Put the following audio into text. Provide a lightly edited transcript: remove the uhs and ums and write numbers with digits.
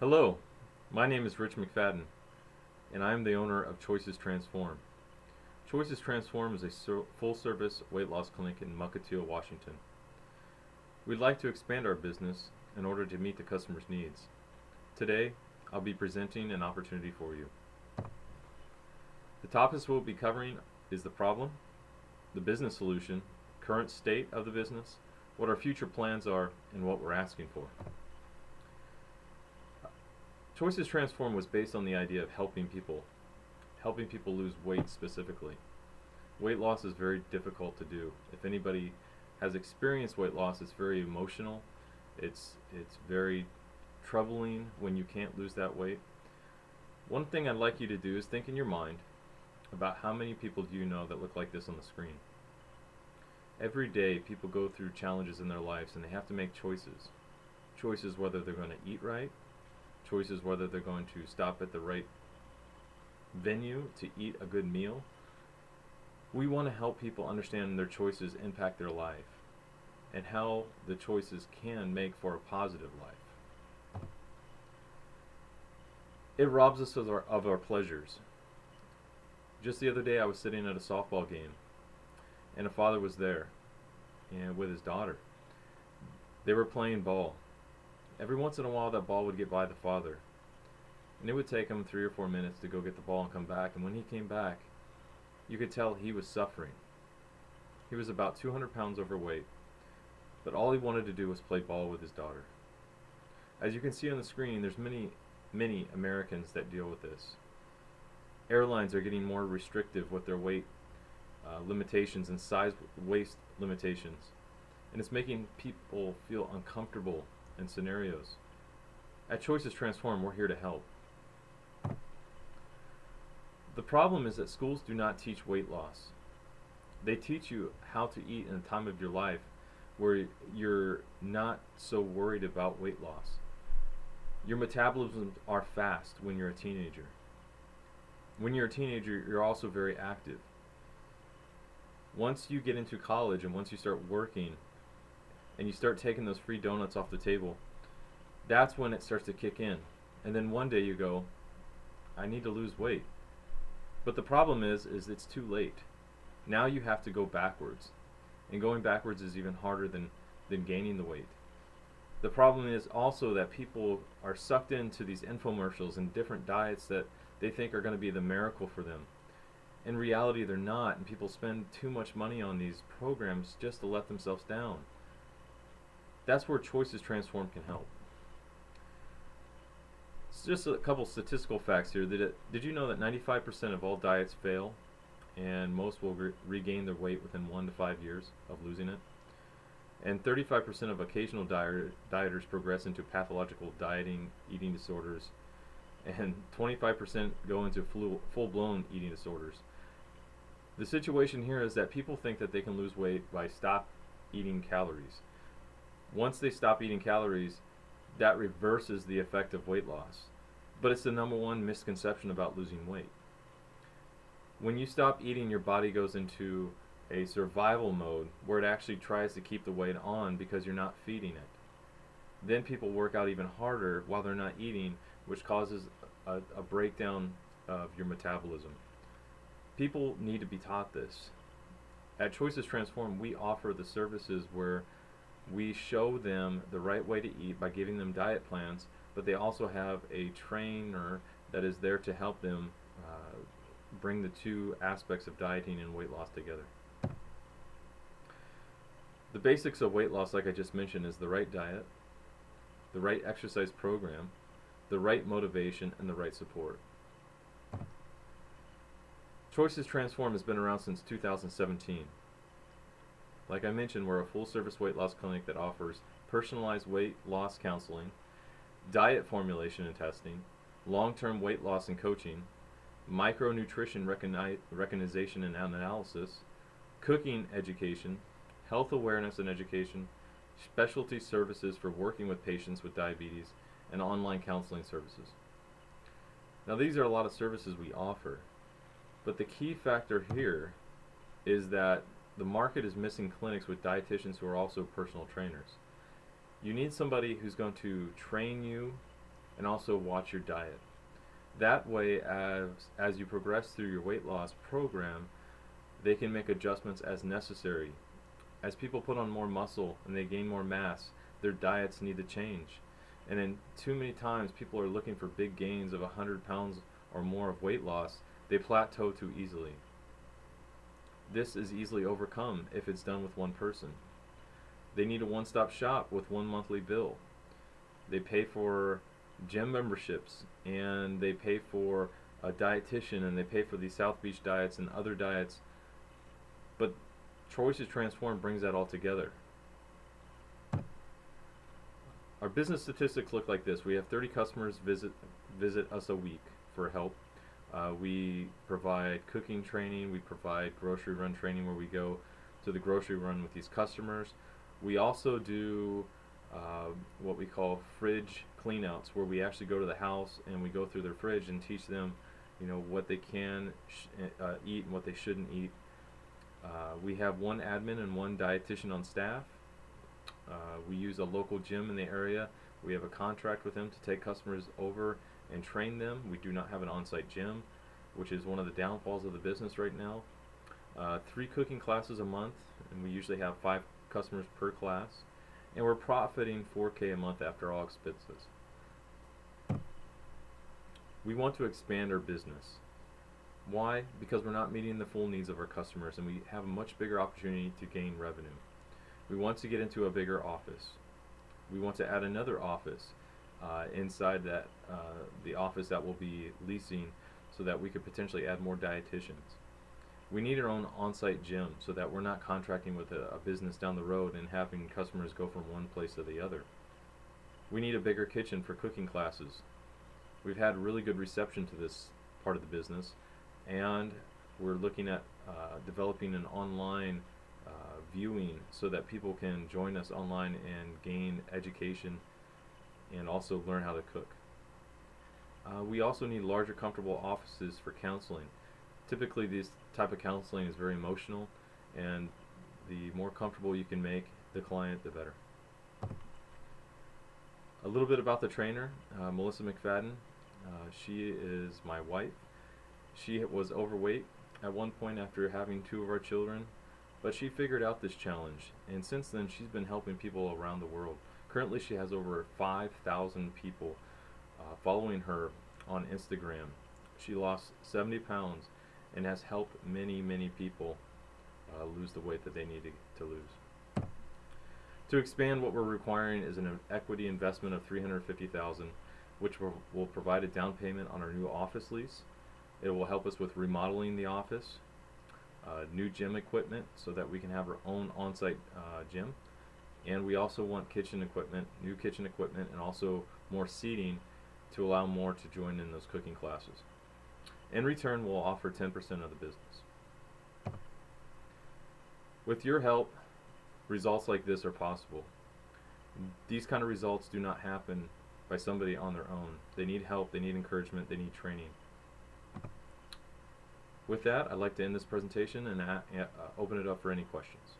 Hello, my name is Rich McFadden, and I am the owner of Choices Transform. Choices Transform is a full-service weight loss clinic in Mukilteo, Washington. We'd like to expand our business in order to meet the customer's needs. Today, I'll be presenting an opportunity for you. The topics we'll be covering is the problem, the business solution, current state of the business, what our future plans are, and what we're asking for. Choices Transform was based on the idea of helping people lose weight specifically. Weight loss is very difficult to do. If anybody has experienced weight loss, it's very emotional. It's very troubling when you can't lose that weight. One thing I'd like you to do is think in your mind about how many people do you know that look like this on the screen. Every day people go through challenges in their lives and they have to make choices. Choices whether they're going to eat right, choices whether they're going to stop at the right venue to eat a good meal. We want to help people understand their choices impact their life and how the choices can make for a positive life. It robs us of our pleasures. Just the other day I was sitting at a softball game and a father was there and with his daughter. They were playing ball. Every once in a while that ball would get by the father, and it would take him 3 or 4 minutes to go get the ball and come back, and when he came back you could tell he was suffering. He was about 200 pounds overweight, but all he wanted to do was play ball with his daughter. As you can see on the screen, there's many Americans that deal with this. Airlines are getting more restrictive with their weight limitations and size waist limitations, and it's making people feel uncomfortable in scenarios. At Choices Transform, we're here to help. The problem is that schools do not teach weight loss. They teach you how to eat in a time of your life where you're not so worried about weight loss. Your metabolisms are fast when you're a teenager. When you're a teenager, you're also very active. Once you get into college and once you start working and you start taking those free donuts off the table, that's when it starts to kick in. And then one day you go, I need to lose weight. But the problem is it's too late. Now you have to go backwards. And going backwards is even harder than gaining the weight. The problem is also that people are sucked into these infomercials and different diets that they think are going to be the miracle for them. In reality, they're not, and people spend too much money on these programs just to let themselves down. That's where Choices Transform can help. It's just a couple statistical facts here. Did you know that 95% of all diets fail, and most will regain their weight within 1 to 5 years of losing it? And 35% of occasional dieters progress into pathological dieting, eating disorders, and 25% go into full-blown eating disorders. The situation here is that people think that they can lose weight by stop eating calories. Once they stop eating calories, that reverses the effect of weight loss. But it's the #1 misconception about losing weight. When you stop eating, your body goes into a survival mode where it actually tries to keep the weight on because you're not feeding it. Then people work out even harder while they're not eating, which causes a breakdown of your metabolism. People need to be taught this. At Choices Transform, we offer the services where we show them the right way to eat by giving them diet plans, but they also have a trainer that is there to help them bring the two aspects of dieting and weight loss together. The basics of weight loss, like I just mentioned, is the right diet, the right exercise program, the right motivation, and the right support. Choices Transform has been around since 2017. Like I mentioned, we're a full-service weight loss clinic that offers personalized weight loss counseling, diet formulation and testing, long-term weight loss and coaching, micronutrition recognition and analysis, cooking education, health awareness and education, specialty services for working with patients with diabetes, and online counseling services. Now these are a lot of services we offer, but the key factor here is that the market is missing clinics with dietitians who are also personal trainers. You need somebody who's going to train you and also watch your diet. That way, as you progress through your weight loss program, they can make adjustments as necessary. As people put on more muscle and they gain more mass, their diets need to change. And then too many times people are looking for big gains of 100 pounds or more of weight loss, they plateau too easily. This is easily overcome if it's done with one person. They need a one-stop shop with one monthly bill. They pay for gym memberships, and they pay for a dietitian, and they pay for these South Beach diets and other diets. But Choices Transform brings that all together. Our business statistics look like this. We have 30 customers visit us a week for help. We provide cooking training. We provide grocery run training where we go to the grocery run with these customers. We also do what we call fridge cleanouts, where we actually go to the house and we go through their fridge and teach them, what they can eat and what they shouldn't eat. We have one admin and one dietitian on staff. We use a local gym in the area. We have a contract with them to take customers over and train them. We do not have an on-site gym, which is one of the downfalls of the business right now. 3 cooking classes a month, and we usually have 5 customers per class, and we're profiting $4K a month after all expenses. We want to expand our business. Why? Because we're not meeting the full needs of our customers, and we have a much bigger opportunity to gain revenue. We want to get into a bigger office. We want to add another office inside that the office that we'll be leasing, so that we could potentially add more dietitians. We need our own on-site gym so that we're not contracting with a business down the road and having customers go from one place to the other. We need a bigger kitchen for cooking classes. We've had really good reception to this part of the business, and we're looking at developing an online viewing so that people can join us online and gain education and also learn how to cook. We also need larger, comfortable offices for counseling. Typically, this type of counseling is very emotional, and the more comfortable you can make the client, the better. A little bit about the trainer, Melissa McFadden. She is my wife. She was overweight at one point after having 2 of our children, but she figured out this challenge, and since then she's been helping people around the world. Currently she has over 5,000 people following her on Instagram. She lost 70 pounds and has helped many, many people lose the weight that they need to lose. To expand, what we're requiring is an equity investment of $350,000, which will provide a down payment on our new office lease. It will help us with remodeling the office, new gym equipment so that we can have our own on-site gym, and we also want kitchen equipment, new kitchen equipment, and also more seating to allow more to join in those cooking classes. In return, we'll offer 10% of the business. With your help, results like this are possible. These kind of results do not happen by somebody on their own. They need help, they need encouragement, they need training. With that, I'd like to end this presentation and open it up for any questions.